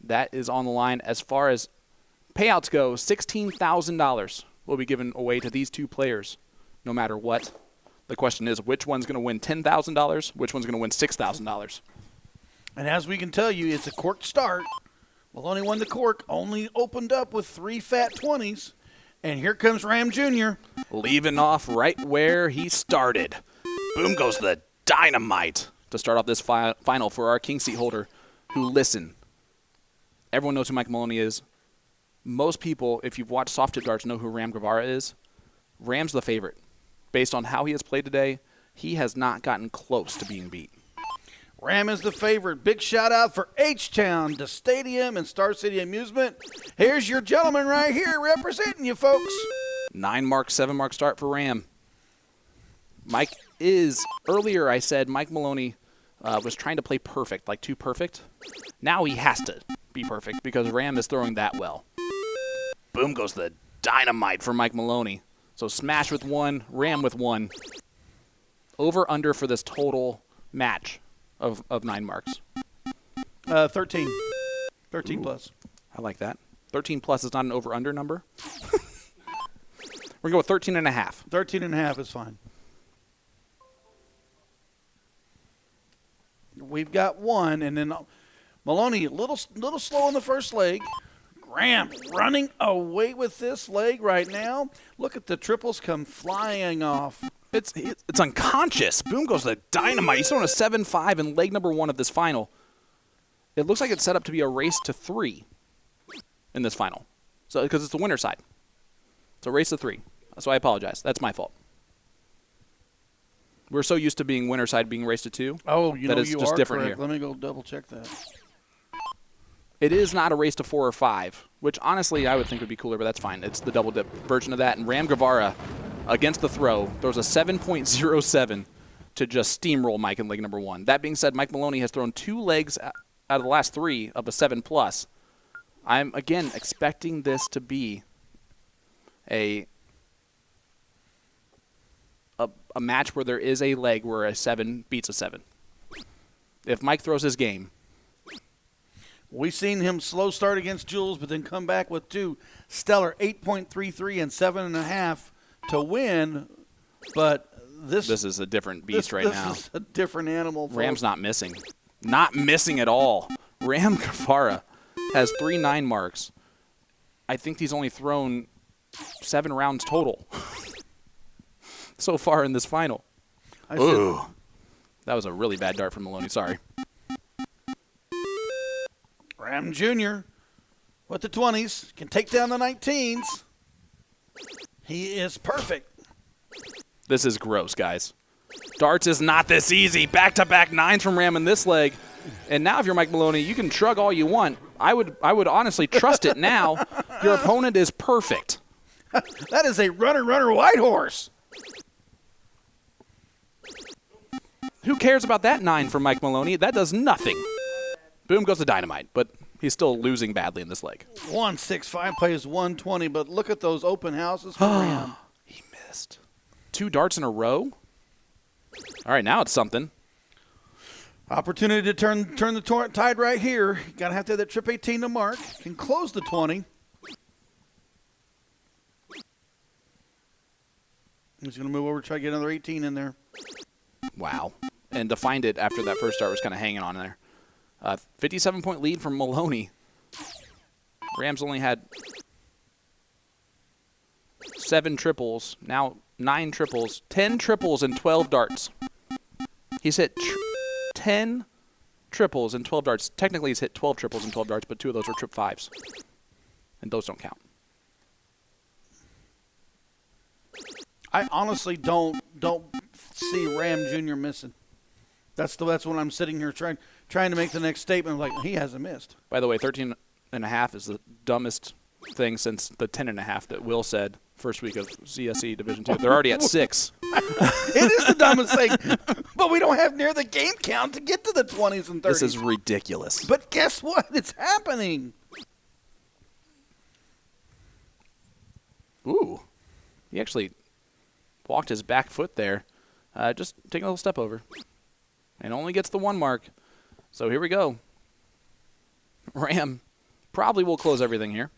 That is on the line. As far as payouts go, $16,000 will be given away to these two players, no matter what. The question is, which one's going to win $10,000? Which one's going to win $6,000? And as we can tell you, it's a corked start. Maloney won the cork, only opened up with 3 fat 20s. And here comes Ram Jr. Leaving off right where he started. Boom goes the dynamite to start off this final for our king seat holder who, listen, everyone knows who Mike Maloney is. Most people, if you've watched soft tip darts, know who Ram Guevara is. Ram's the favorite. Based on how he has played today, he has not gotten close to being beat. Ram is the favorite. Big shout out for H-Town, the stadium, and Star City Amusement. Here's your gentleman right here representing you, folks. 9 mark, 7 mark start for Ram. Mike is, earlier I said Mike Maloney was trying to play perfect, like too perfect. Now he has to be perfect because Ram is throwing that well. Boom goes the dynamite for Mike Maloney. So smash with 1, Ram with 1. Over under for this total match of 9 marks. 13. 13 plus. I like that. 13 plus is not an over under number. We're going to go with 13.5. 13.5 is fine. We've got 1, and then Maloney a little slow in the first leg. Graham running away with this leg right now. Look at the triples come flying off. It's unconscious. Boom goes the dynamite. He's throwing a 7-5 in leg number 1 of this final. It looks like it's set up to be a race to 3 in this final. So because it's the winner's side. It's a race to 3. So I apologize. That's my fault. We're so used to being winner side being race to 2. Oh, you know it's you just are different correct. here. Let me go double check that. It is not a race to 4 or 5, which honestly I would think would be cooler, but that's fine. It's the double dip version of that. And Ram Guevara, against the throw, throws a 7.07 to just steamroll Mike in leg number 1. That being said, Mike Maloney has thrown 2 legs out of the last 3 of a 7+. I'm, again, expecting this to be a match where there is a leg where a 7 beats a 7. If Mike throws his game. We've seen him slow start against Jules, but then come back with 2 stellar 8.33 and 7.5 to win. But this is a different beast right now. This is a different animal. Folks. Ram's not missing. Not missing at all. Ram Guevara has 3 9 marks. I think he's only thrown 7 rounds total so far in this final. Ooh. That was a really bad dart from Maloney. Sorry. Ram Jr. with the 20s can take down the 19s. He is perfect. This is gross, guys. Darts is not this easy. Back-to-back 9s from Ram in this leg. And now if you're Mike Maloney, you can shrug all you want. I would honestly trust it now. Your opponent is perfect. That is a runner white horse. Who cares about that 9 from Mike Maloney? That does nothing. Boom goes the dynamite, but he's still losing badly in this leg. 165 plays 120, but look at those open houses for Ram. He missed. 2 darts in a row? All right, now it's something. Opportunity to turn the tide right here. Got to have that trip 18 to mark. Can close the 20. He's going to move over, try to get another 18 in there. Wow. And to find it after that first start was kind of hanging on there. 57-point lead from Maloney. Rams only had 7 triples, now 9 triples, 10 triples and 12 darts. He's hit 10 triples and 12 darts. Technically, he's hit 12 triples and 12 darts, but 2 of those were trip 5s. And those don't count. I honestly don't see Ram Jr. missing. That's when I'm sitting here trying to make the next statement. Like, he hasn't missed. By the way, 13.5 is the dumbest thing since the 10.5 that Will said first week of CSE Division 2. They're already at 6. It is the dumbest thing, but we don't have near the game count to get to the 20s and 30s. This is ridiculous. But guess what? It's happening. Ooh. He actually walked his back foot there. Just taking a little step over. And only gets the 1 mark. So here we go. Ram Probably will close everything here.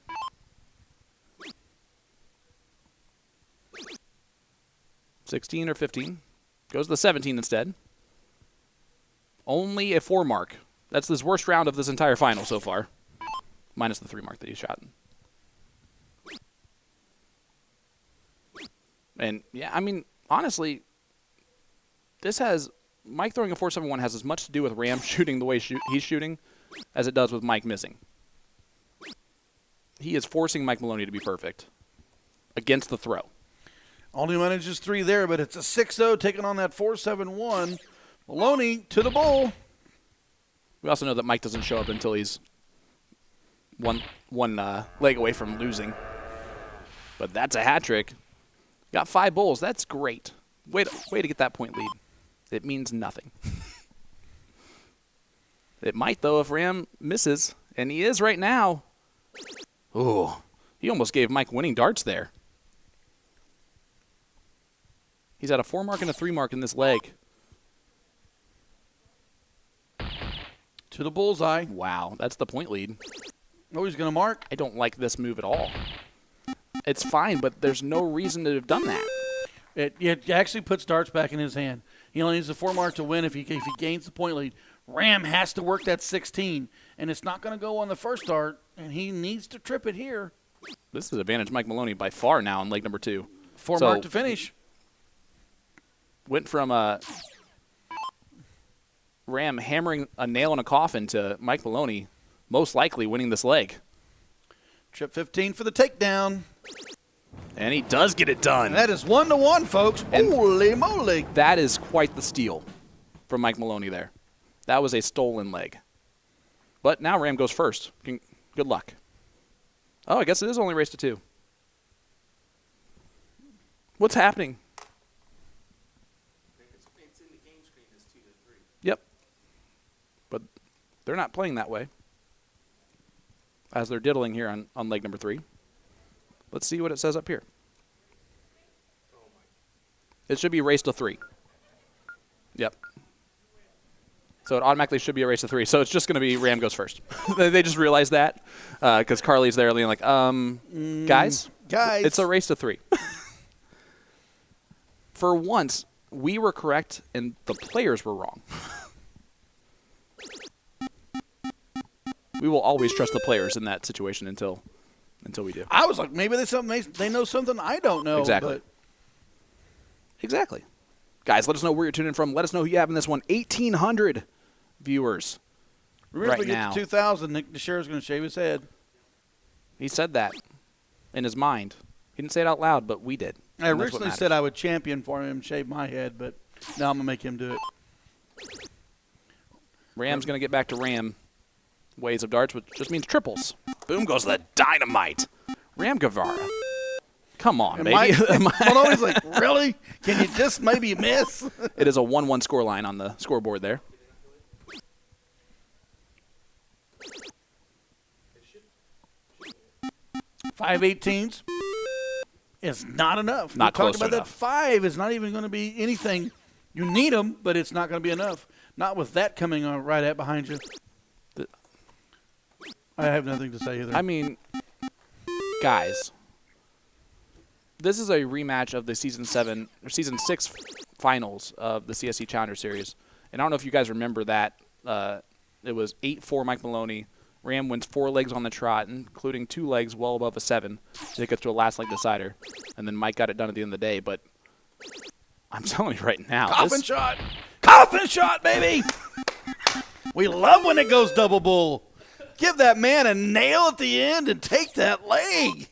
$16 or $15. Goes to the 17 instead. Only a 4 mark. That's his worst round of this entire final so far. Minus the 3 mark that he shot. And, yeah, I mean, honestly, this has... Mike throwing a 4.71 has as much to do with Ram shooting the way he's shooting as it does with Mike missing. He is forcing Mike Maloney to be perfect against the throw. Only manages 3 there, but it's a 6-0 taking on that 4.71. Maloney to the bowl. We also know that Mike doesn't show up until he's one leg away from losing. But that's a hat trick. Got 5 bowls. That's great. Way to get that point lead. It means nothing. It might, though, if Ram misses. And he is right now. Ooh, he almost gave Mike winning darts there. He's at a 4 mark and a 3 mark in this leg. To the bullseye. Wow, that's the point lead. Oh, he's going to mark. I don't like this move at all. It's fine, but there's no reason to have done that. It actually puts darts back in his hand. He only needs a 4 mark to win if he gains the point lead. Ram has to work that 16, and it's not going to go on the first dart, and he needs to trip it here. This is advantage Mike Maloney by far now in leg number 2. 4 mark to finish. Went from Ram hammering a nail in a coffin to Mike Maloney most likely winning this leg. Trip 15 for the takedown. And he does get it done. And that is 1-1, folks. And holy moly. That is quite the steal from Mike Maloney there. That was a stolen leg. But now Ram goes first. Good luck. Oh, I guess it is only race to 2. What's happening? It's in the game screen as 2 to 3. Yep. But they're not playing that way. As they're diddling here on leg number 3. Let's see what it says up here. It should be race to 3. Yep. So it automatically should be a race to 3. So it's just going to be Ram goes first. They just realized that because Carly's there like, guys, it's a race to 3. For once, we were correct and the players were wrong. We will always trust the players in that situation until we do. I was like, maybe they know something I don't know. Exactly. Exactly. Guys, let us know where you're tuning in from. Let us know who you have in this one. 1,800 viewers. Remember, right if we now. get to 2,000, Nick DeShera's going to shave his head. He said that in his mind. He didn't say it out loud, but we did. I originally said I would champion for him and shave my head, but now I'm going to make him do it. Ram's going to get back to Ram ways of darts, which just means triples. Boom goes the dynamite. Ram Guevara. Come on, baby. Maloney's like, really? Can you just maybe miss? It is a 1-1 score line on the scoreboard there. Five 18s is not enough. Not We're close talking about enough. that 5 is not even going to be anything. You need them, but it's not going to be enough. Not with that coming on right at behind you. I have nothing to say either. I mean, guys, this is a rematch of the Season 6 finals of the CSI Challenger Series. And I don't know if you guys remember that. It was 8-4 Mike Maloney. Ram wins 4 legs on the trot, including 2 legs well above a 7 to take us to a last leg decider. And then Mike got it done at the end of the day. But I'm telling you right now. Coffin shot. Coffin shot, baby. We love when it goes double bull. Give that man a nail at the end and take that leg.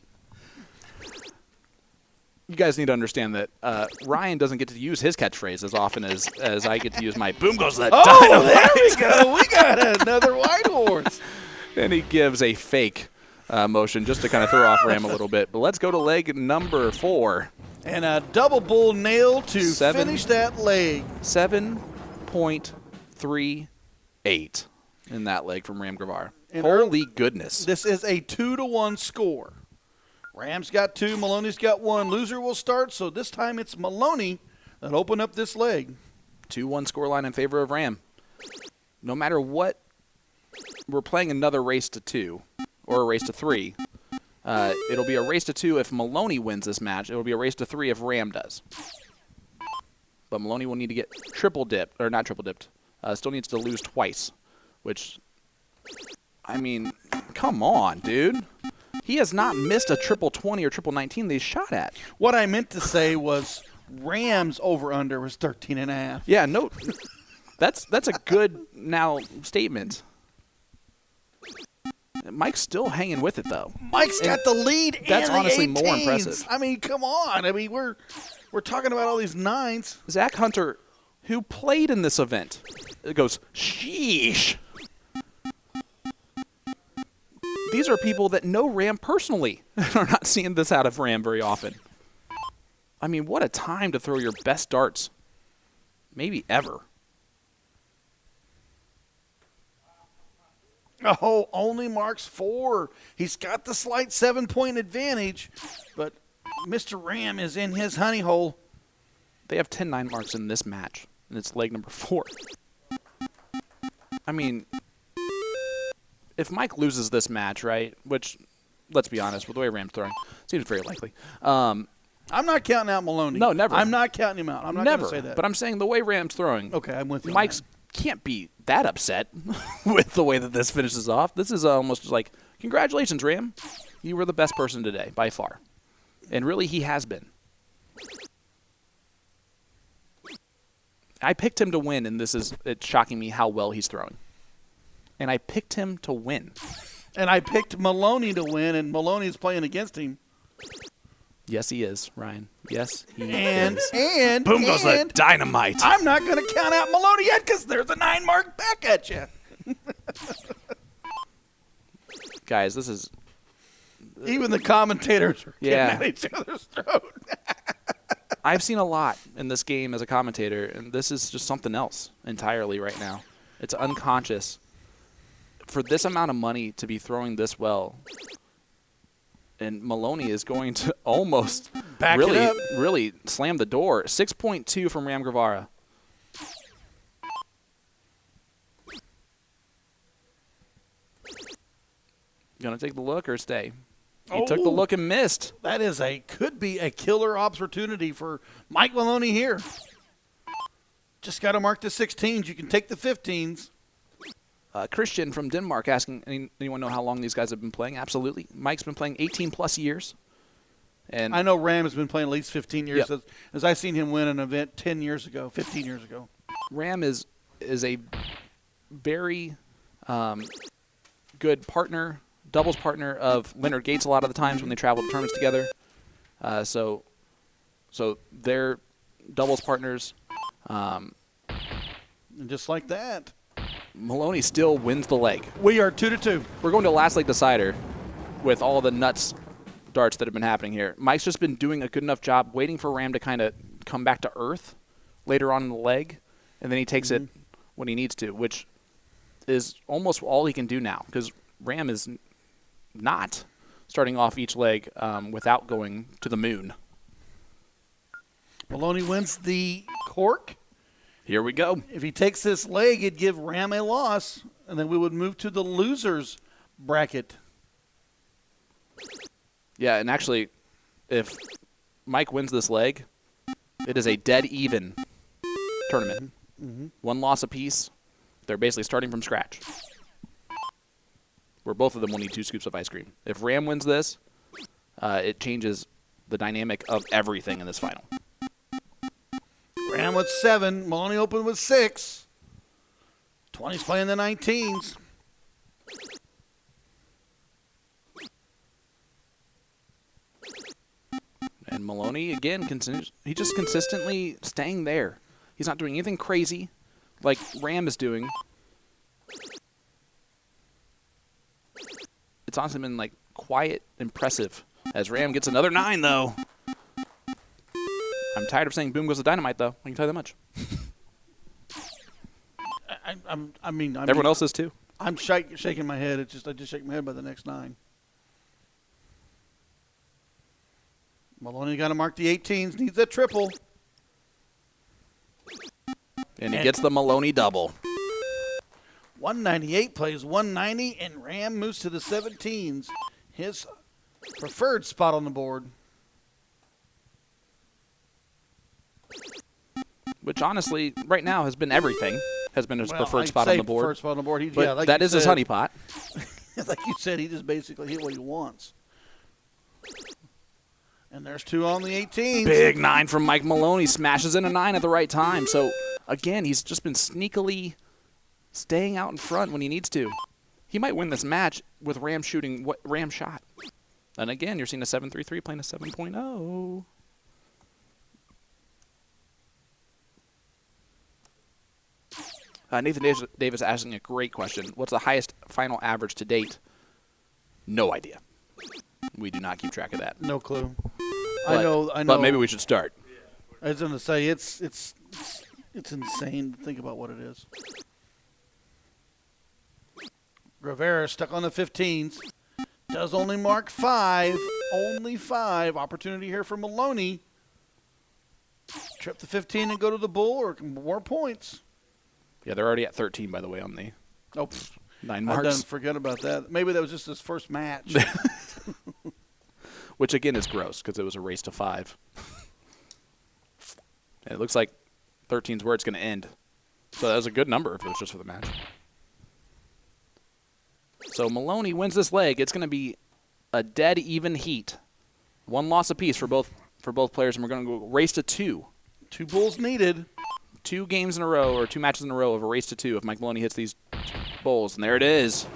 You guys need to understand that Ryan doesn't get to use his catchphrase as often as I get to use my boom goes the dynamite. There we go. We got another white horse. And he gives a fake motion just to kind of throw off Ram a little bit. But let's go to leg number 4. And a double bull nail to finish that leg. 7.38 in that leg from Ram Guevara. And holy goodness. This is a 2-1 score. Ram's got 2, Maloney's got 1. Loser will start, so this time it's Maloney that opened up this leg. 2-1 scoreline in favor of Ram. No matter what, we're playing another race to 2. or a race to 3. It'll be a race to 2 if Maloney wins this match. It'll be a race to 3 if Ram does. But Maloney will need to get triple dipped, or not triple dipped. Still needs to lose twice, which, I mean, come on, dude. He has not missed a triple 20 or triple 19 they shot at. What I meant to say was Rams over-under was 13.5. Yeah, no, that's a good now statement. Mike's still hanging with it, though. Mike's got the lead. That's and the honestly 18s. more impressive. I mean, come on. I mean, we're talking about all these 9s. Zach Hunter, who played in this event, it goes, sheesh. These are people that know Ram personally and are not seeing this out of Ram very often. I mean, what a time to throw your best darts, maybe ever. Oh, only marks 4. He's got the slight 7-point advantage, but Mr. Ram is in his honey hole. They have 10-9 marks in this match, and it's leg number 4. I mean, if Mike loses this match, right, which, let's be honest, with the way Ram's throwing, seems very likely. I'm not counting out Maloney. No, never. I'm not counting him out. I'm not going to say that. But I'm saying the way Ram's throwing. Okay, I'm with you. Mike's can't be that upset with the way that this finishes off. This is almost like, congratulations, Ram. You were the best person today, by far. And really, he has been. I picked him to win, and it's shocking me how well he's throwing. And I picked him to win. And I picked Maloney to win, and Maloney's playing against him. Yes, he is, Ryan. Yes, he And is. Boom goes the dynamite. I'm not going to count out Maloney yet because there's a 9 mark back at you. Guys, this is... Even the commentators are getting at each other's throat. I've seen a lot in this game as a commentator, and this is just something else entirely right now. It's unconscious. For this amount of money to be throwing this well, and Maloney is going to almost really slam the door. 6.2 from Ram Guevara. Gonna take the look or stay? He took the look and missed. That is could be a killer opportunity for Mike Maloney here. Just got to mark the 16s. You can take the 15s. Christian from Denmark asking, anyone know how long these guys have been playing? Absolutely. Mike's been playing 18-plus years. And I know Ram has been playing at least 15 years. Yep. As I seen him win an event 10 years ago, 15 years ago. Ram is a very good partner, doubles partner of Leonard Gates a lot of the times when they travel to tournaments together. So they're doubles partners. And just like that, Maloney still wins the leg. we are 2-2. We're going to last leg decider with all the nuts darts that have been happening here. Mike's just been doing a good enough job waiting for Ram to kind of come back to earth later on in the leg, and then he takes it when he needs to, which is almost all he can do now because Ram is not starting off each leg without going to the moon. Maloney wins the cork. Here we go. If he takes this leg, it'd give Ram a loss, and then we would move to the losers bracket. Yeah, and actually, if Mike wins this leg, it is a dead even tournament. One loss apiece. They're basically starting from scratch. Where both of them will need 2 scoops of ice cream. If Ram wins this, it changes the dynamic of everything in this final. Ram with 7. Maloney opened with 6. 20's playing the 19s. And Maloney, again, he's just consistently staying there. He's not doing anything crazy like Ram is doing. It's honestly been like quiet, impressive. As Ram gets another 9, though. I'm tired of saying boom goes the dynamite, though. I can tell you that much. Everyone else is too. I'm shaking my head. I just shake my head by the next 9. Maloney got to mark the 18s. Needs that triple. And he gets the Maloney double. 198 plays 190, and Ram moves to the 17s. His preferred spot on the board. Which, honestly, right now has been everything. Has been his preferred I'd spot say on the board. Preferred spot on the board. But like that you is his said, honeypot. Like you said, he just basically hit what he wants. And there's 2 on the 18s. Big 9 from Mike Maloney. Smashes in a 9 at the right time. So, again, he's just been sneakily staying out in front when he needs to. He might win this match with Ram shooting what Ram shot. And again, you're seeing a 7.33 playing a 7.0. Nathan Davis asking a great question. What's the highest final average to date? No idea. We do not keep track of that. No clue. But, I know. But maybe we should start. I was going to say it's insane to think about what it is. Guevara stuck on the 15s. Does only mark 5. Only 5. Opportunity here for Maloney. Trip the 15 and go to the bull or more points. Yeah, they're already at 13, by the way, on the 9 marks. I didn't forget about that. Maybe that was just his first match. Which, again, is gross because it was a race to 5. And it looks like 13 is where it's going to end. So that was a good number if it was just for the match. So Maloney wins this leg. It's going to be a dead even heat. 1 loss apiece for both players, and we're going to go race to 2. 2 bulls needed. 2 games in a row, or 2 matches in a row of a race to 2 if Mike Maloney hits these bowls. And there it is.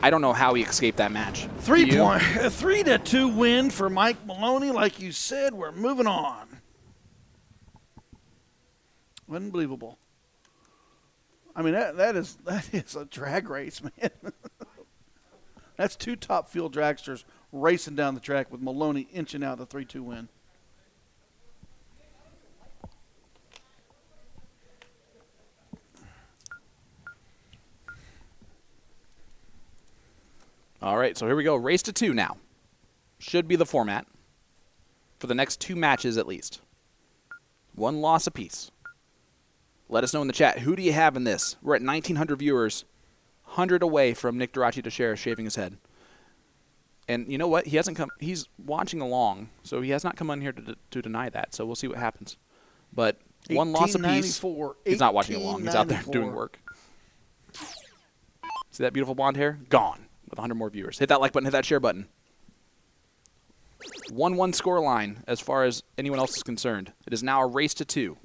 I don't know how he escaped that match. 3-2 win for Mike Maloney. Like you said, we're moving on. Unbelievable. I mean, that is a drag race, man. That's 2 top field dragsters racing down the track with Maloney inching out the 3-2 win. All right, so here we go. Race to 2 now. Should be the format for the next 2 matches at least. 1 loss apiece. Let us know in the chat. Who do you have in this? We're at 1,900 viewers, 100 away from Nick Durachi DeShera shaving his head. And you know what? He hasn't come. He's watching along, so he has not come on here to deny that. So we'll see what happens. But 1 loss apiece. He's not watching along. He's out there doing work. See that beautiful blonde hair? Gone. With 100 more viewers. Hit that like button, hit that share button. 1-1 score line as far as anyone else is concerned. It is now a race to 2.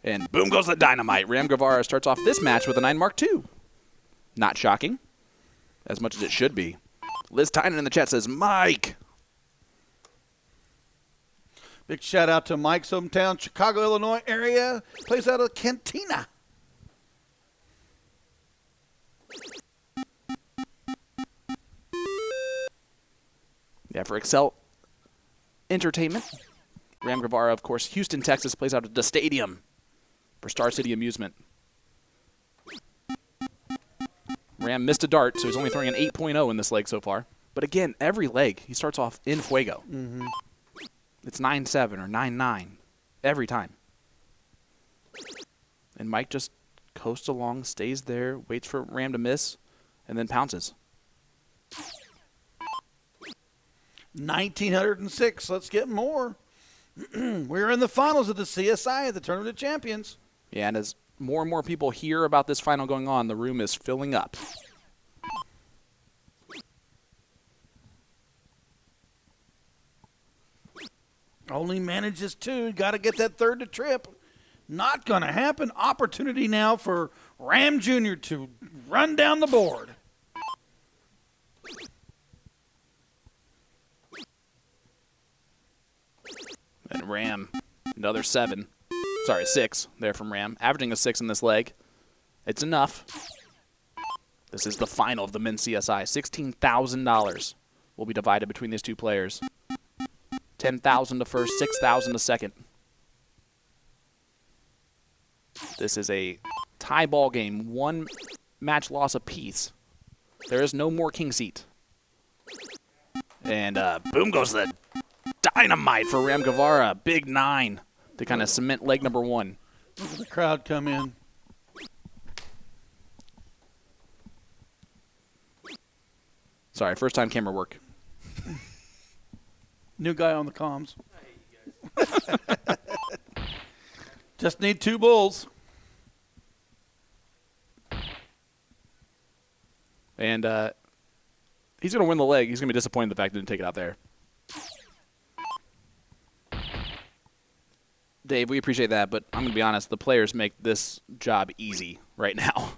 And boom goes the dynamite. Ram Guevara starts off this match with a 9 mark 2. Not shocking, as much as it should be. Liz Tynan in the chat says, Mike. Big shout out to Mike's hometown, Chicago, Illinois area. Plays out of Cantina. Yeah, for Excel Entertainment. Ram Guevara, of course, Houston, Texas, plays out at the stadium for Star City Amusement. Ram missed a dart, so he's only throwing an 8.0 in this leg so far. But again, every leg, he starts off in fuego. Mm-hmm. It's 9-7 or 9-9 every time. And Mike just coasts along, stays there, waits for Ram to miss, and then pounces. 1,906. Let's get more. We're in the finals of the CSI at the Tournament of Champions. Yeah, and as more and more people hear about this final going on, the room is filling up. Only manages 2. Got to get that 3rd to trip. Not going to happen. Opportunity now for Ram Jr. to run down the board. And Ram, another 7. Sorry, 6 there from Ram. Averaging a 6 in this leg. It's enough. This is the final of the men's CSI. $16,000 will be divided between these 2 players. $10,000 to first, $6,000 to second. This is a tie ball game. 1 match loss apiece. There is no more king seat. And boom goes the dynamite for Ram Guevara. Big 9 to kind of cement leg number 1. Look at the crowd come in. Sorry, first time camera work. New guy on the comms. Just need 2 bulls. And he's going to win the leg. He's going to be disappointed in the fact that he didn't take it out there. Dave, we appreciate that, but I'm going to be honest. The players make this job easy right now.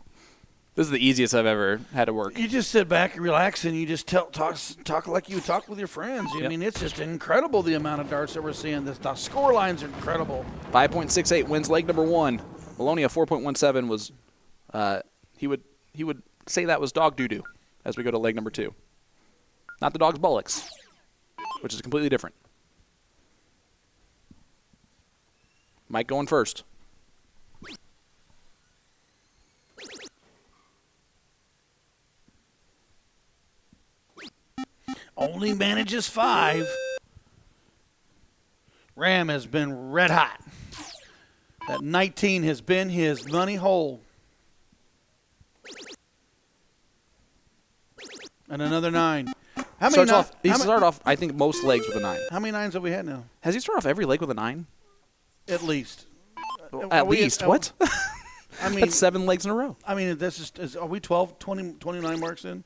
This is the easiest I've ever had to work. You just sit back and relax, and you just talk like you talk with your friends. I mean, it's just incredible the amount of darts that we're seeing. The score lines are incredible. 5.68 wins leg number 1. Maloney a 4.17 was he would say that was dog doo-doo as we go to leg number 2. Not the dog's bullocks, which is completely different. Mike going first. Only manages 5. Ram has been red hot. That 19 has been his money hole. And another 9. He started off, I think, most legs with a 9. How many 9s have we had now? Has he started off every leg with a 9? At least. At least? What? I mean, that's 7 legs in a row. I mean, are we 12, 20, 29 marks in?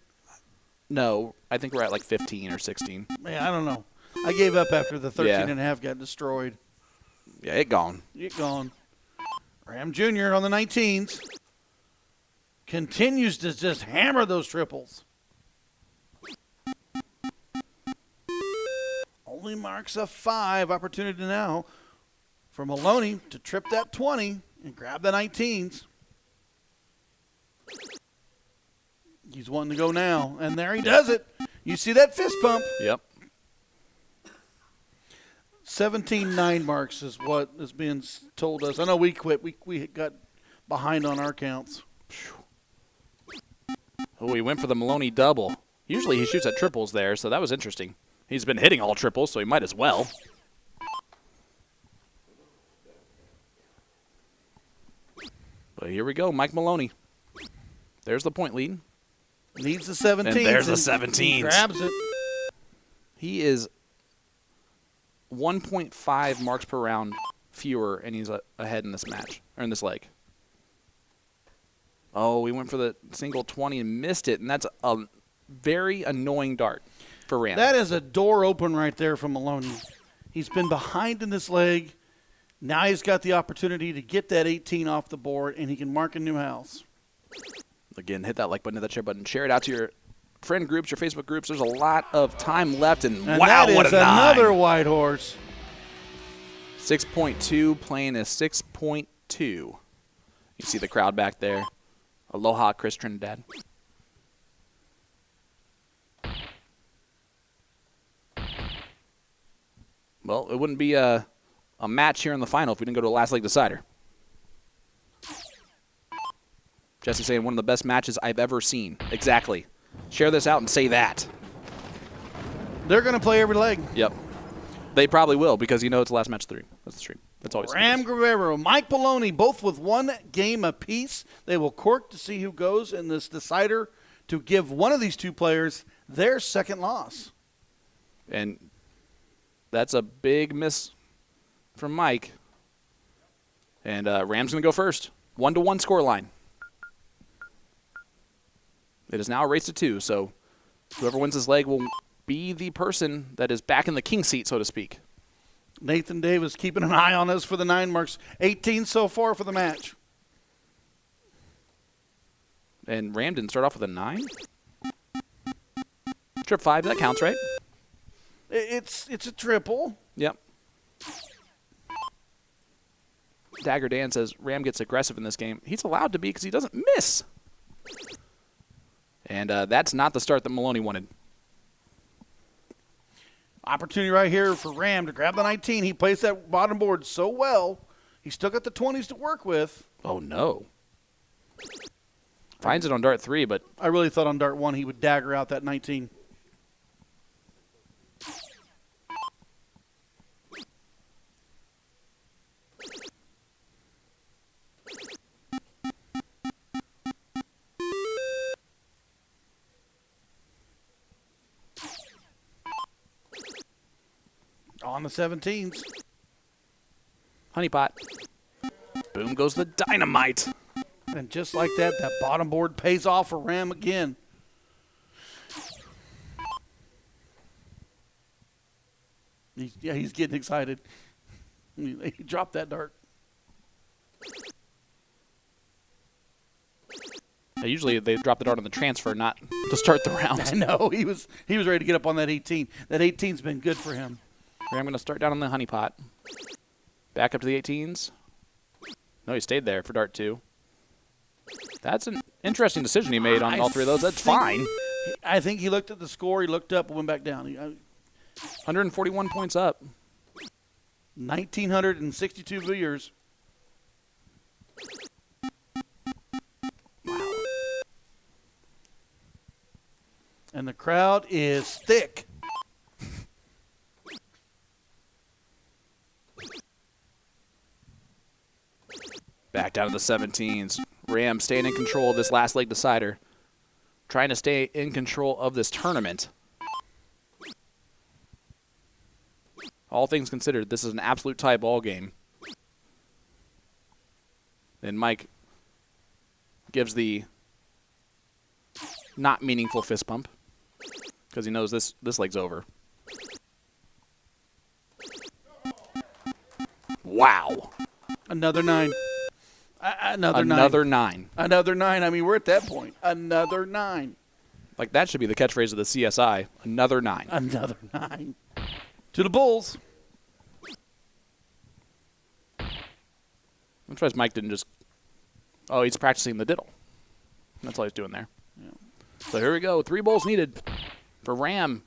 No, I think we're at like 15 or 16. Man, I don't know. I gave up after the 13 and a half got destroyed. Yeah, it gone. It gone. Ram Jr. on the 19s continues to just hammer those triples. Only marks a 5. Opportunity now for Maloney to trip that 20 and grab the 19s. He's wanting to go now, and there he does it. You see that fist pump? Yep. 17-9 marks is what is being told us. I know we quit. We got behind on our counts. Oh, he went for the Maloney double. Usually he shoots at triples there, so that was interesting. He's been hitting all triples, so he might as well. But here we go, Mike Maloney. There's the point lead. Needs the 17s. And there's the 17s. Grabs it. He is 1.5 marks per round fewer, and he's ahead in this match, or in this leg. Oh, we went for the single 20 and missed it, and that's a very annoying dart for Ram. That is a door open right there for Maloney. He's been behind in this leg. Now he's got the opportunity to get that 18 off the board, and he can mark a new house. Again, hit that like button, hit that share button. Share it out to your friend groups, your Facebook groups. There's a lot of time left, and wow, that what is a 9. another white horse. 6.2 playing a 6.2. You see the crowd back there. Aloha, Chris Trinidad. Well, it wouldn't be a match here in the final if we didn't go to a last leg decider. Jesse saying one of the best matches I've ever seen. Exactly. Share this out and say that. They're going to play every leg. Yep. They probably will because it's the last match of 3. That's the stream. That's always Ram Guevara, Mike Maloney, both with 1 game apiece. They will cork to see who goes in this decider to give one of these 2 players their second loss. And that's a big miss from Mike. And Ram's going to go first. 1-1 score line. It is now a race to 2, so whoever wins this leg will be the person that is back in the king seat, so to speak. Nathan Davis keeping an eye on us for the 9 marks. 18 so far for the match. And Ram didn't start off with a 9? Trip 5, that counts, right? It's a triple. Yep. Dagger Dan says Ram gets aggressive in this game. He's allowed to be because he doesn't miss. And that's not the start that Maloney wanted. Opportunity right here for Ram to grab the 19. He plays that bottom board so well. He's still got the 20s to work with. Oh, no. Finds it on dart 3, but I really thought on dart 1 he would dagger out that 19. On the 17s. Honeypot. Boom goes the dynamite. And just like that, that bottom board pays off for Ram again. He's getting excited. He dropped that dart. Usually they drop the dart on the transfer, not to start the round. I know. He was ready to get up on that 18. That 18's been good for him. Ram going to start down on the honeypot. Back up to the 18s. No, he stayed there for dart 2. That's an interesting decision he made on all three of those. That's fine. I think he looked at the score. He looked up and went back down. 141 points up. 1,962 viewers. Wow. And the crowd is thick. Back down to the 17s. Ram staying in control of this last leg decider. Trying to stay in control of this tournament. All things considered, this is an absolute tie ball game. And Mike gives the not meaningful fist pump because he knows this leg's over. Wow. Another 9. Another 9. Another 9. I mean, we're at that point. Another 9. Like, that should be the catchphrase of the CSI. Another 9. Another 9. To the Bulls. I'm surprised Mike didn't just... Oh, he's practicing the diddle. That's all he's doing there. Yeah. So here we go. 3 bowls needed for Ram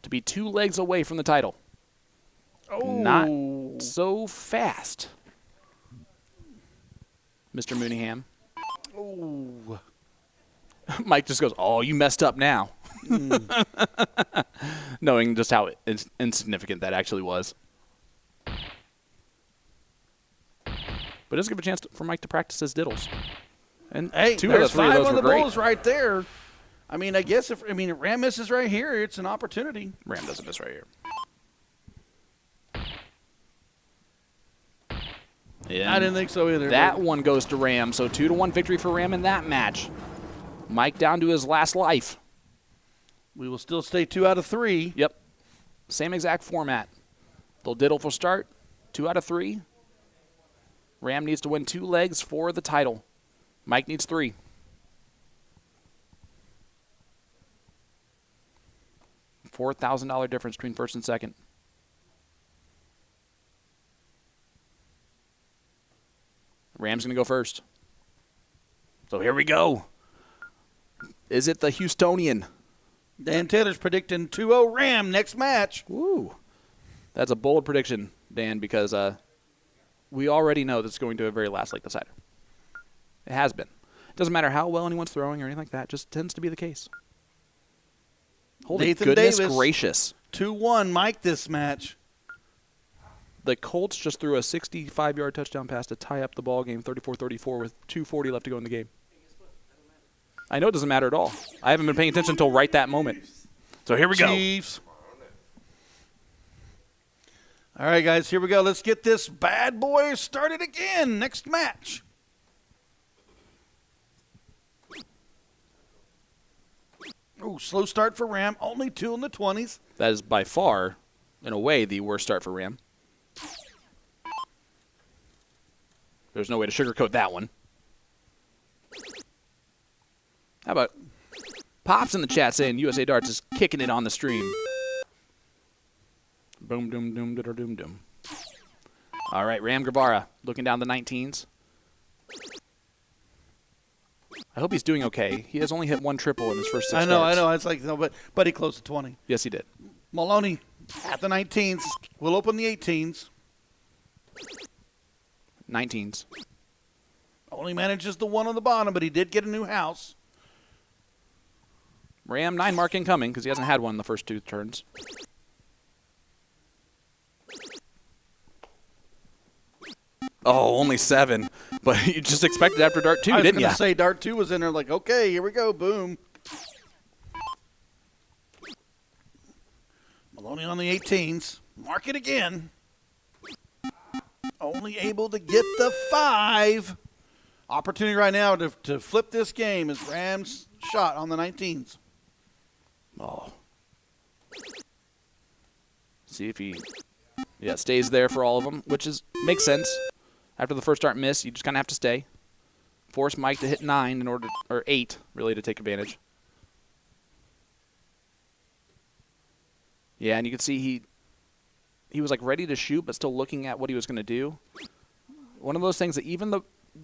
to be 2 legs away from the title. Oh. Not so fast, Mr. Mooneyham. Oh. Mike just goes, oh, you messed up now. Knowing just how insignificant that actually was. But it does give a chance for Mike to practice his diddles. And Hey, 2 of the there's 3 of 5 those on were the great. Bulls right there. I mean, I guess if Ram misses right here, it's an opportunity. Ram doesn't miss right here. Yeah, I didn't think so either. that one goes to Ram. So 2-1 victory for Ram in that match. Mike down to his last life. We will still stay 2 out of 3. Yep. Same exact format. They'll diddle for start. 2 out of 3. Ram needs to win 2 legs for the title. Mike needs 3. $4,000 difference between first and second. Ram's going to go first. So here we go. Is it the Houstonian? Dan Taylor's predicting 2-0 Ram next match. Woo. That's a bold prediction, Dan, because we already know that's going to a very last leg decider. It has been. It doesn't matter how well anyone's throwing or anything like that. It just tends to be the case. Holy Nathan goodness Davis, gracious. 2-1 Mike this match. The Colts just threw a 65-yard touchdown pass to tie up the ball game 34-34 with 2:40 left to go in the game. I know it doesn't matter at all. I haven't been paying attention until right that moment. So here we go. Chiefs. All right, guys, here we go. Let's get this bad boy started again. Next match. Oh, slow start for Ram. Only 2 in the 20s. That is by far, in a way, the worst start for Ram. There's no way to sugarcoat that one. How about Pops in the chat saying USA Darts is kicking it on the stream. Boom, doom, doom, doom, doom, doom. All right, Ram Guevara looking down the 19s. I hope he's doing okay. He has only hit 1 triple in his first 6 I know. starts. It's like, no, but he closed to 20. Yes, he did. Maloney at the 19s. We'll open the 18s. 19s. Only manages the 1 on the bottom, but he did get a new house. Ram 9 mark incoming because he hasn't had one in the first 2 turns. Oh, only 7. But you just expected after Dart 2, I was didn't going you? to say Dart 2 was in there like, okay, here we go, boom. Maloney on the 18s. Mark it again. Only able to get the 5. Opportunity right now to flip this game is Rams' shot on the 19s. Oh. See if he stays there for all of them, which makes sense. After the first start miss, you just kind of have to stay. Force Mike to hit 9 in order or 8 really to take advantage. Yeah, and you can see he was like ready to shoot but still looking at what he was going to do. One of those things that even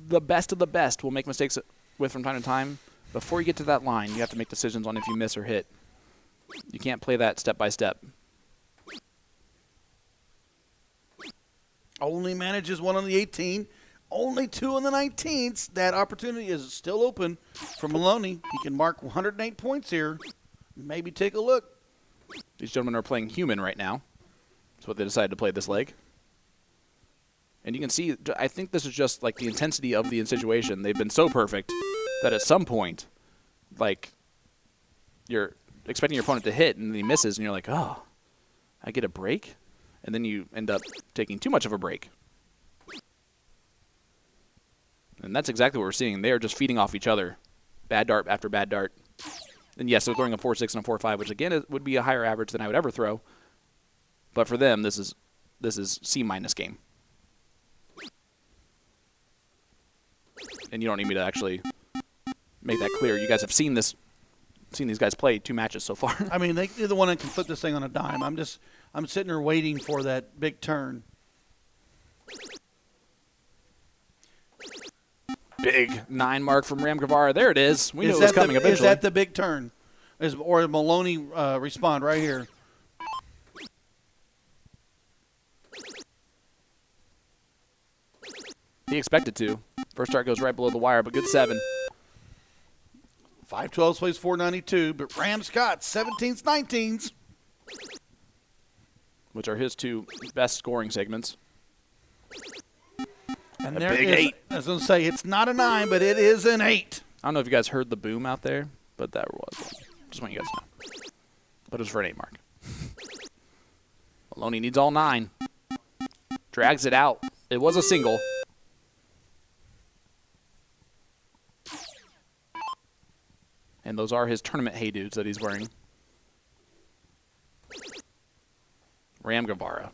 the best of the best will make mistakes with from time to time. Before you get to that line, you have to make decisions on if you miss or hit. You can't play that step by step. Only manages 1 on the 18. Only 2 on the 19s. That opportunity is still open for Maloney. He can mark 108 points here. Maybe take a look. These gentlemen are playing human right now. That's what they decided to play this leg. And you can see, I think this is just like the intensity of the situation. They've been so perfect that at some point, like, you're expecting your opponent to hit and then he misses and you're like, oh, I get a break? And then you end up taking too much of a break. And that's exactly what we're seeing. They are just feeding off each other. Bad dart after bad dart. And yes, they're throwing a 4.6 and a 4.5, which again would be a higher average than I would ever throw. But for them, this is C- game. And you don't need me to actually make that clear. You guys have seen these guys play 2 matches so far. I mean, they're the one that can flip this thing on a dime. I'm sitting there waiting for that big turn. Big 9 mark from Ram Guevara. There it is. We knew it was coming eventually. Is that the big turn? Or Maloney respond right here? He expected to. First start goes right below the wire, but good 7. 5-12 plays 492, but Rams got 17s, 19s. Which are his 2 best scoring segments. And A there big is, 8. I was going to say, it's not a 9, but it is an 8. I don't know if you guys heard the boom out there, but that was one. Just want you guys to know. But it was for an 8 mark. Maloney needs all 9. Drags it out. It was a single. And those are his tournament hey dudes that he's wearing. Ram Guevara.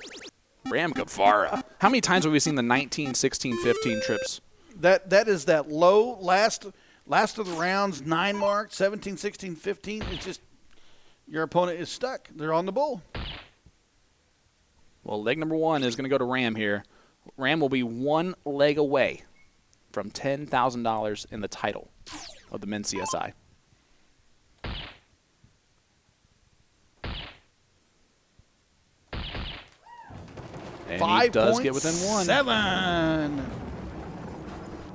Ram Guevara. How many times have we seen the 19, 16, 15 trips? That is that low last of the rounds 9 mark, 17, 16, 15. It's just your opponent is stuck. They're on the bull. Well, leg number 1 is going to go to Ram here. Ram will be 1 leg away from $10,000 in the title of the men's CSI. And he does get within 1. 7.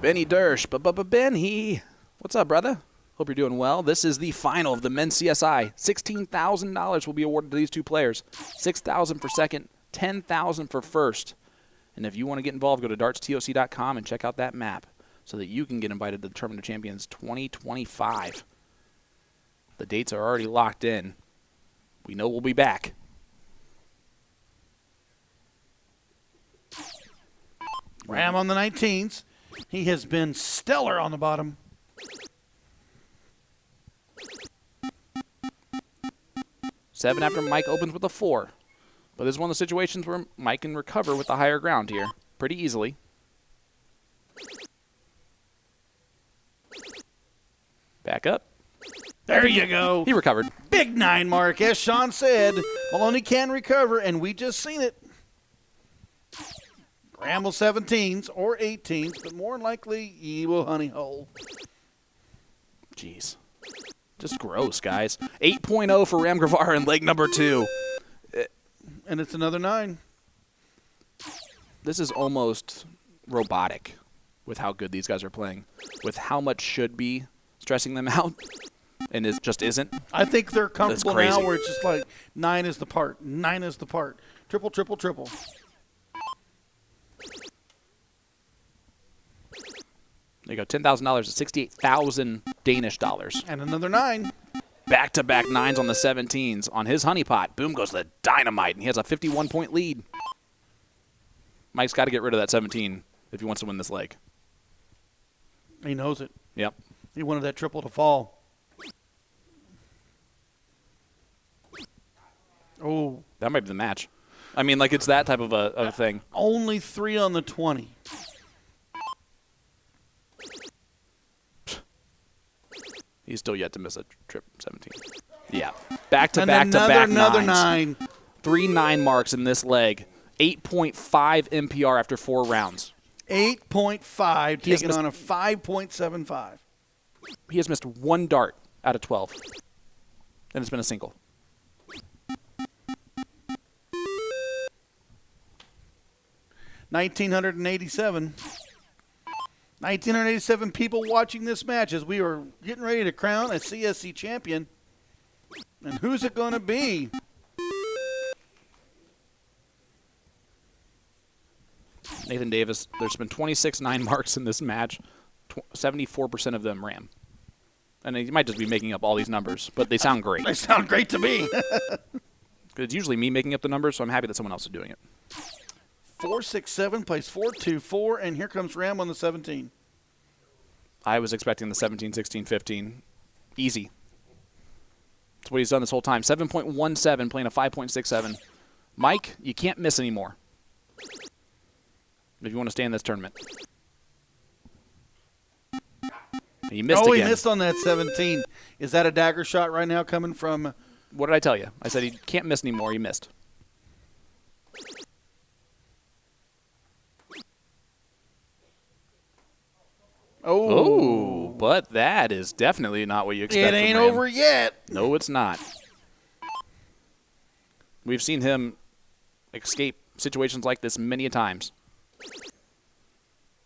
Benny Dersh. Benny. What's up, brother? Hope you're doing well. This is the final of the men's CSI. $16,000 will be awarded to these 2 players. $6,000 for second, $10,000 for first. And if you want to get involved, go to dartstoc.com and check out that map so that you can get invited to the Tournament of Champions 2025. The dates are already locked in. We know we'll be back. Ram on the 19s. He has been stellar on the bottom. Seven after Mike opens with a 4. But this is one of the situations where Mike can recover with the higher ground here pretty easily. Back up. There you go. He recovered. Big 9 mark. As Sean said, Maloney can recover, and we just seen it. Ramble 17s or 18s, but more than likely he will honey hole. Jeez. Just gross, guys. 8.0 for Ram Guevara in leg number 2. And it's another 9. This is almost robotic with how good these guys are playing, with how much should be stressing them out, and it just isn't. I think they're comfortable crazy. now where it's just like 9 is the part, 9 is the part. Triple, triple, triple. There you go, $10,000 to 68,000 Danish dollars. And another 9. Back-to-back 9s on the 17s. On his honeypot, boom goes the dynamite, and he has a 51-point lead. Mike's got to get rid of that 17 if he wants to win this leg. He knows it. Yep. He wanted that triple to fall. Oh. That might be the match. I mean, like, it's that type of a thing. Only 3 on the 20. He's still yet to miss a trip 17. Yeah. Back-to-back another nines. 9. 3 9 marks in this leg. 8.5 MPR after 4 rounds. 8.5, taking on a 5.75. He has missed 1 dart out of 12. And it's been a single. $1,987 people watching this match as we are getting ready to crown a CSC champion. And who's it going to be? Nathan Davis, there's been 26 9 marks in this match. 74% of them Ram. And he might just be making up all these numbers, but they sound great. They sound great to me. It's usually me making up the numbers, so I'm happy that someone else is doing it. 4-6-7 plays 4-2-4, and here comes Ram on the 17. I was expecting the 17, 16, 15. Easy. That's what he's done this whole time. 7.17, playing a 5.67. Mike, you can't miss anymore if you want to stay in this tournament. And you missed again. He missed on that 17. Is that a dagger shot right now coming from? What did I tell you? I said he can't miss anymore. He missed. Oh, but that is definitely not what you expect. It ain't from Ram. over yet. No, it's not. We've seen him escape situations like this many a times.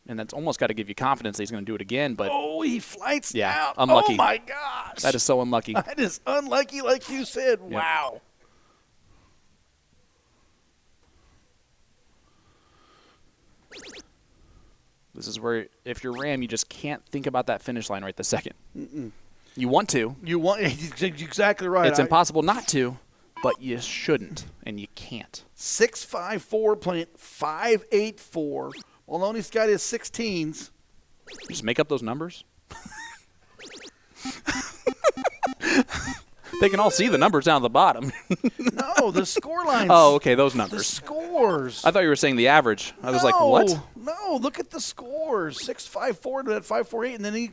And that's almost got to give you confidence that he's going to do it again. But he flights yeah, out. unlucky. Oh, my gosh. That is so unlucky. That is unlucky, like you said. Yep. Wow. This is where, if you're Ram, you just can't think about that finish line right this second. You want to. Exactly right. It's impossible not to, but you shouldn't, and you can't. 6-5-4 playing 5-8-4. Maloney's got his 16s. You just make up those numbers. They can all see the numbers down at the bottom. No, the score lines. Oh, okay, those The numbers. scores. I thought you were saying the average. I was like, what? No, look at the scores. 6-5-4 to that 5-4-8, and then he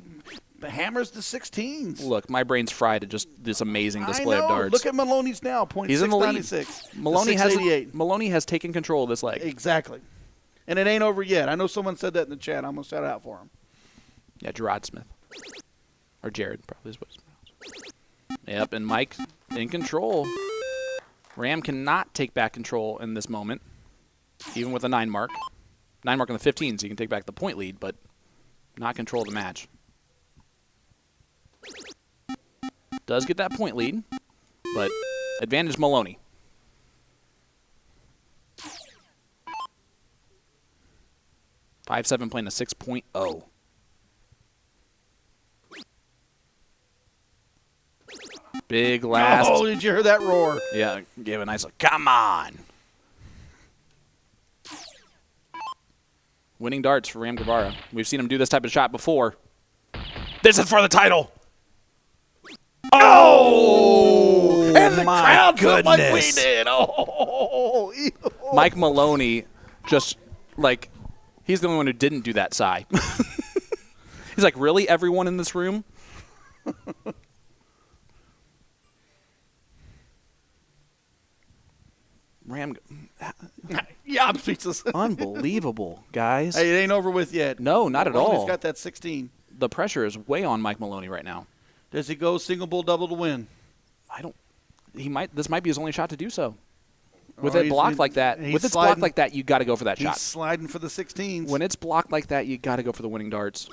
hammers the 16s. Look, my brain's fried at just this amazing display I know. of darts. Look at Maloney's now, He's in the lead. .696. Maloney has taken control of this leg. Exactly. And it ain't over yet. I know someone said that in the chat. I'm going to shout it out for him. Yeah, Gerard Smith. Or Jared, probably is what it's pronounced. Yep, and Mike in control. Ram cannot take back control in this moment, even with a 9 mark. 9 mark on the 15s, so you can take back the point lead, but not control the match. Does get that point lead, but advantage Maloney. .57 playing a 6.0. Big last. Oh, did you hear that roar? Yeah, give a nice look. Come on. Winning darts for Ram Guevara. We've seen him do this type of shot before. This is for the title. Oh! And the crowd felt like we goodness. did. Oh, Mike Maloney just, like, he's the only one who didn't do that sigh. He's like, really, everyone in this room? Ram, yeah, I'm speechless. unbelievable, guys. Hey, it ain't over with yet. No, not at all. He's got that 16. The pressure is way on Mike Maloney right now. Does he go single bull double to win? He might. This might be his only shot to do so. With Oh, it he's- blocked like that, he's with it's sliding. blocked like that, you got to go for that He's shot. sliding for the 16s. When it's blocked like that, you got to go for the winning darts,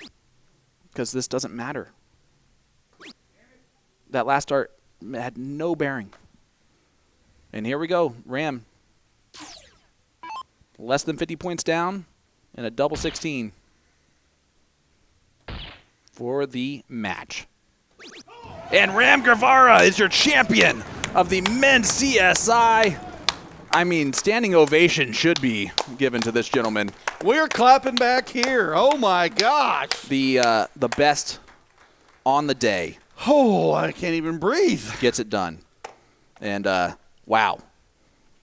because this doesn't matter. That last dart had no bearing. And here we go, Ram. Less than 50 points down, and a double 16 for the match. And Ram Guevara is your champion of the men's CSI. I mean, standing ovation should be given to this gentleman. We're clapping back here. Oh, my gosh. The best on the day. Oh, I can't even breathe. Gets it done. And, wow.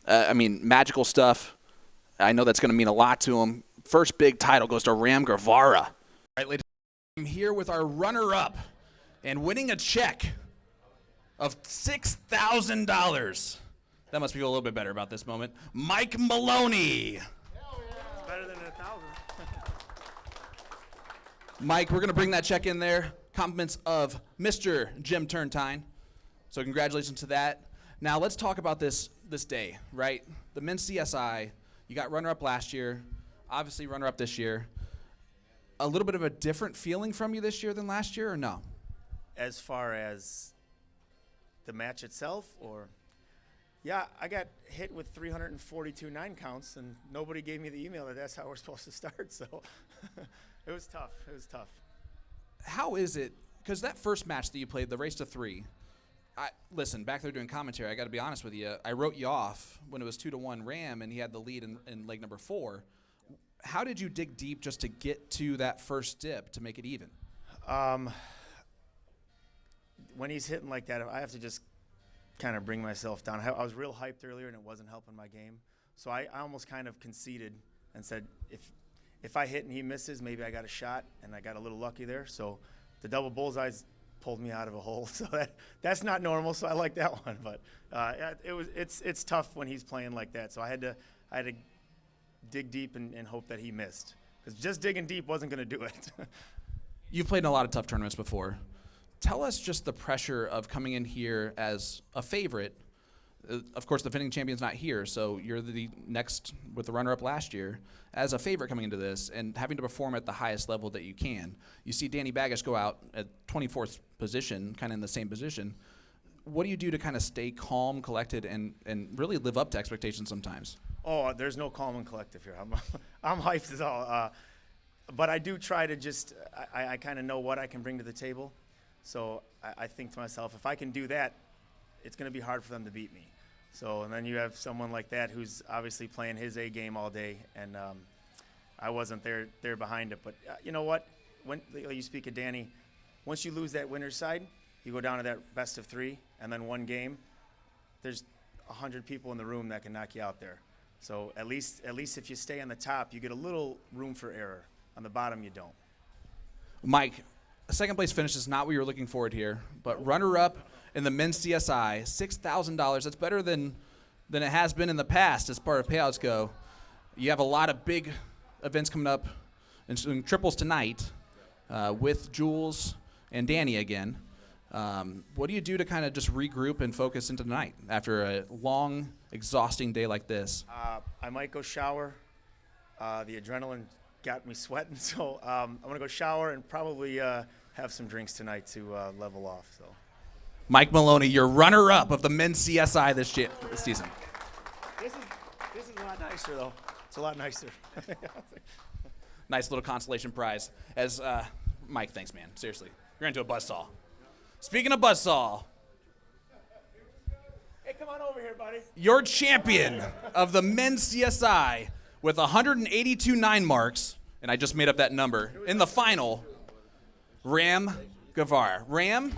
I mean, magical stuff. I know that's going to mean a lot to him. First big title goes to Ram Guevara. All right, ladies, I'm here with our runner-up and winning a check of $6,000. That must feel a little bit better about this moment. Mike Maloney. Better than 1,000. Mike, we're going to bring that check in there. Compliments of Mr. Jim Turntine. So congratulations to that. Now let's talk about this day, right? The men's CSI, you got runner-up last year, obviously runner-up this year. A little bit of a different feeling from you this year than last year, or no? As far as the match itself, or? Yeah, I got hit with 342 9 counts, and nobody gave me the email that that's how we're supposed to start, so it was tough. It was tough. How is it, because that first match that you played, the race to 3, listen, back there doing commentary, I got to be honest with you, I wrote you off when it was 2-1 Ram, and he had the lead in leg number 4. How did you dig deep just to get to that first dip to make it even? When he's hitting like that, I have to just kind of bring myself down. I was real hyped earlier, and it wasn't helping my game. So I almost kind of conceded and said, if I hit and he misses, maybe I got a shot, and I got a little lucky there. So the double bullseyes pulled me out of a hole. So that's not normal, so I like that one. But it's tough when he's playing like that. So I had to dig deep and hope that he missed, because just digging deep wasn't going to do it. You've played in a lot of tough tournaments before. Tell us just the pressure of coming in here as a favorite. Of course, the defending champion's not here, so you're the next with the runner-up last year. As a favorite coming into this and having to perform at the highest level that you can. You see Danny Baggish go out at 24th position, kind of in the same position. What do you do to kind of stay calm, collected, and really live up to expectations sometimes? Oh, there's no calm and collective here. I'm hyped as all. But I do try to just I kind of know what I can bring to the table. So I think to myself, if I can do that, it's going to be hard for them to beat me. So, and then you have someone like that who's obviously playing his A game all day, and I wasn't there behind it. But you know what? When you speak of Danny, once you lose that winner's side, you go down to that best of 3, and then one game, there's 100 people in the room that can knock you out there. So at least if you stay on the top, you get a little room for error. On the bottom, you don't. Mike, a second place finish is not what you were looking forward here, but runner-up in the men's CSI, $6,000. That's better than it has been in the past as far as payouts go. You have a lot of big events coming up, including triples tonight with Jules and Danny again. What do you do to kind of just regroup and focus into tonight after a long, exhausting day like this? I might go shower. The adrenaline got me sweating, so I'm going to go shower and probably have some drinks tonight to level off. So, Mike Maloney, your runner-up of the men's CSI this season. This is a lot nicer, though. It's a lot nicer. Nice little consolation prize. As Mike, thanks, man. Seriously, you're into a buzzsaw. Speaking of buzzsaw, Hey, come on over here, buddy. your champion of the men's CSI with 182 9 marks, and I just made up that number, in the final, Ram Guevara. Ram,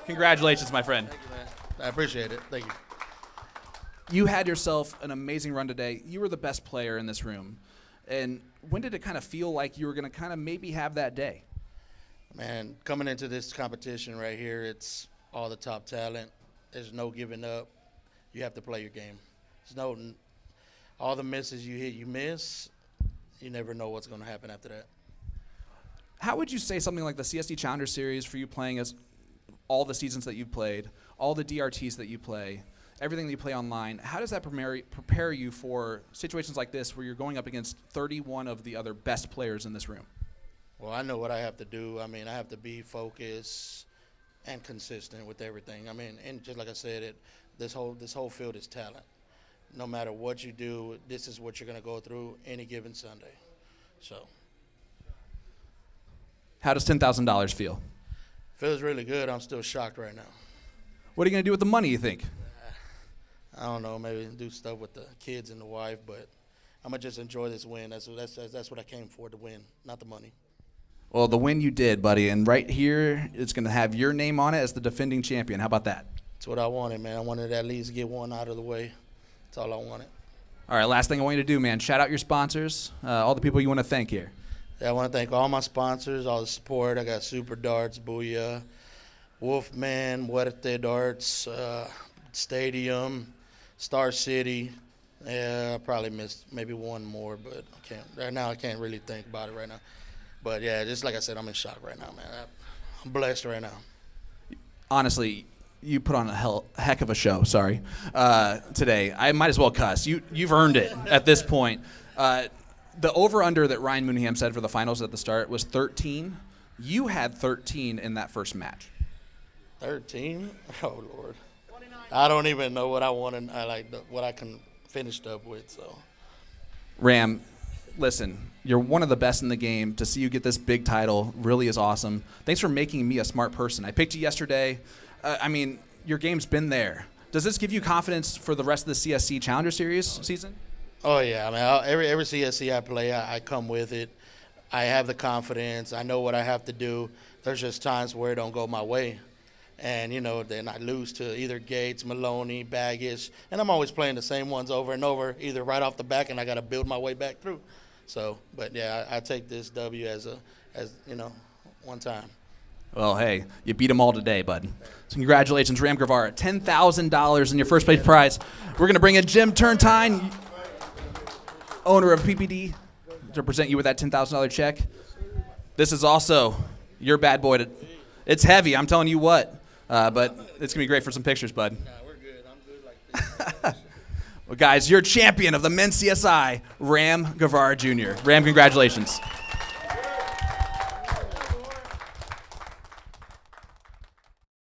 congratulations, my friend. Thank you, man. I appreciate it. Thank you. You had yourself an amazing run today. You were the best player in this room. And when did it kind of feel like you were going to kind of maybe have that day? Man, coming into this competition right here, it's all the top talent. There's no giving up. You have to play your game. All the misses you hit, you miss. You never know what's going to happen after that. How would you say something like the CSD Challenger Series for you playing as all the seasons that you've played, all the DRTs that you play, everything that you play online, how does that prepare you for situations like this where you're going up against 31 of the other best players in this room? Well, I know what I have to do. I mean, I have to be focused and consistent with everything. I mean, and just like I said, this whole field is talent. No matter what you do, this is what you're going to go through any given Sunday. So, How does $10,000 feel? Feels really good. I'm still shocked right now. What are you going to do with the money, you think? I don't know, maybe do stuff with the kids and the wife, but I'm going to just enjoy this win. That's what I came for, to win, not the money. Well, the win you did, buddy, and right here it's going to have your name on it as the defending champion. How about that? That's what I wanted, man. I wanted to at least get one out of the way. That's all I wanted. All right, last thing I want you to do, man. Shout out your sponsors, all the people you want to thank here. Yeah, I want to thank all my sponsors, all the support. I got Super Darts, Booyah, Wolfman, Muerte Darts, Stadium, Star City. Yeah, I probably missed maybe one more, but I can't. Right now, I can't really think about it right now. But, yeah, just like I said, I'm in shock right now, man. I'm blessed right now. Honestly, you put on a heck of a show, today. I might as well cuss. You've earned it at this point. The over-under that Ryan Mooneyham said for the finals at the start was 13. You had 13 in that first match. 13? Oh, Lord. I don't even know what I wanted. What I can finished up with. So, Ram, listen, you're one of the best in the game. To see you get this big title really is awesome. Thanks for making me a smart person. I picked you yesterday. Your game's been there. Does this give you confidence for the rest of the CSC Challenger Series season? Oh, yeah. I mean, every CSC I play, I come with it. I have the confidence. I know what I have to do. There's just times where it don't go my way. And, then I lose to either Gates, Maloney, Baggage. And I'm always playing the same ones over and over, either right off the back, and I got to build my way back through. So, but, yeah, I take this W as one time. Well, hey, you beat them all today, bud. So congratulations, Ram Guevara. $10,000 in your first place prize. We're going to bring in Jim Turntine, owner of PPD, to present you with that $10,000 check. This is also your bad boy. It's heavy, I'm telling you what. But it's going to be great for some pictures, bud. Nah, we're good. I'm good like this. Well, guys, you're champion of the men's CSI, Ram Guevara Jr. Ram, congratulations.